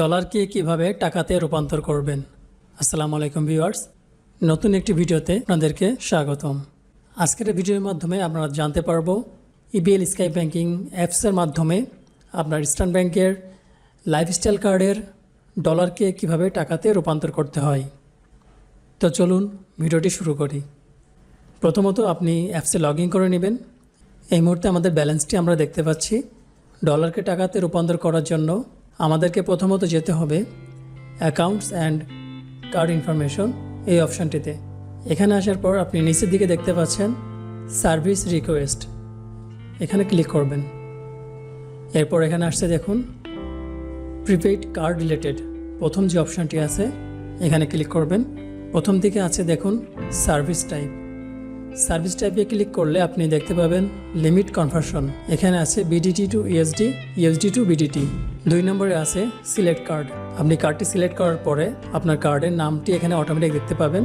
ডলারকে কিভাবে টাকাতে রূপান্তর করবেন। আসসালামু আলাইকুম ভিউয়ার্স, নতুন একটি ভিডিওতে আপনাদেরকে স্বাগতম। আজকের ভিডিওর মাধ্যমে আপনারা জানতে পারবো ইবিএল স্কাই ব্যাংকিং অ্যাপসের মাধ্যমে আপনার ইস্টার্ন ব্যাংকের লাইফস্টাইল কার্ডের ডলারকে কিভাবে টাকাতে রূপান্তর করতে হয়। তো চলুন ভিডিওটি শুরু করি। প্রথমত আপনি অ্যাপসে লগ ইন করে নেবেন। এই মুহূর্তে আমাদের ব্যালেন্সটি আমরা দেখতে পাচ্ছি। ডলারকে টাকাতে রূপান্তর করার জন্য আমাদেরকে প্রথমত যেতে হবে অ্যাকাউন্টস অ্যান্ড কার্ড ইনফরমেশন এই অপশানটিতে। এখানে আসার পর আপনি নিচের দিকে দেখতে পাচ্ছেন সার্ভিস রিকোয়েস্ট, এখানে ক্লিক করবেন। এরপর এখানে আসছে দেখুন প্রিপেইড কার্ড রিলেটেড, প্রথম যে অপশানটি আছে এখানে ক্লিক করবেন। প্রথম দিকে আছে দেখুন সার্ভিস টাইপে ক্লিক করলে আপনি দেখতে পাবেন লিমিট কনভার্সন, এখানে আছে BDT to USD, USD to BDT. 2 নম্বরে আছে সিলেক্ট কার্ড। আপনি কার্ডটি সিলেক্ট করার পরে আপনার কার্ডের নামটি এখানে অটোমেটিক দেখতে পাবেন,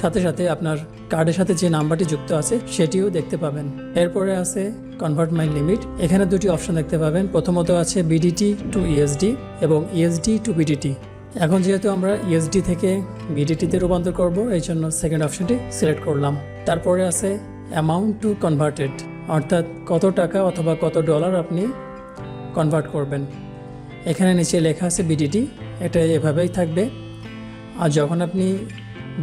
সাথে সাথে আপনার কার্ডের সাথে যে নাম্বারটি যুক্ত আছে সেটিও দেখতে পাবেন। এরপরে আছে কনভার্ট মাই লিমিট, এখানে 2টি অপশন দেখতে পাবেন। প্রথমত আছে বিডিটি টু ইউএসডি এবং ইউএসডি টু বিডিটি। এখন যেহেতু আমরা ইউএসডি থেকে বিডিটিতে রূপান্তর করব, এই জন্য সেকেন্ড অপশনটি সিলেক্ট করলাম। তারপরে আছে অ্যামাউন্ট টু কনভার্টেড, অর্থাৎ কত টাকা অথবা কত ডলার আপনি কনভার্ট করবেন। এখানে নিচে লেখা আছে বিডিটি, এটা এভাবেই থাকবে। আর যখন আপনি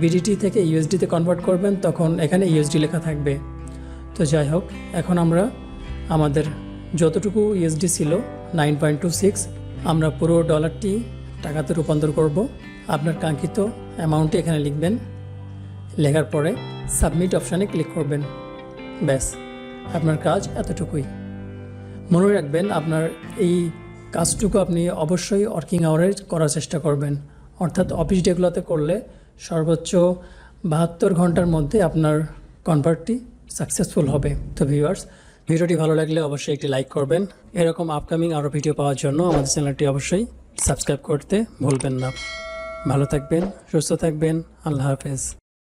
বিডিটি থেকে ইউএসডিতে কনভার্ট করবেন তখন এখানে ইউএসডি লেখা থাকবে। তো যাই হোক, এখন আমরা আমাদের যতটুকু ইউএসডি ছিল 9.26, আমরা পুরো ডলারটি টাকাতে রূপান্তর করব। আপনার কাঙ্ক্ষিত অ্যামাউন্টটি এখানে লিখবেন, লেখার পরে সাবমিট অপশানে ক্লিক করবেন। ব্যাস, আপনার কাজ এতটুকুই। মনে রাখবেন আপনার এই কাজটুকু আপনি অবশ্যই ওয়ার্কিং আওয়ারে করার চেষ্টা করবেন, অর্থাৎ অফিস ডেগুলোতে করলে সর্বোচ্চ 72 ঘন্টার মধ্যে আপনার কনভার্টটি সাকসেসফুল হবে। তো ভিউয়ার্স, ভিডিওটি ভালো লাগলে অবশ্যই একটি লাইক করবেন। এরকম আপকামিং আরও ভিডিও পাওয়ার জন্য আমাদের চ্যানেলটি অবশ্যই সাবস্ক্রাইব করতে ভুলবেন না। ভালো থাকবেন, সুস্থ থাকবেন, আল্লাহ হাফেজ।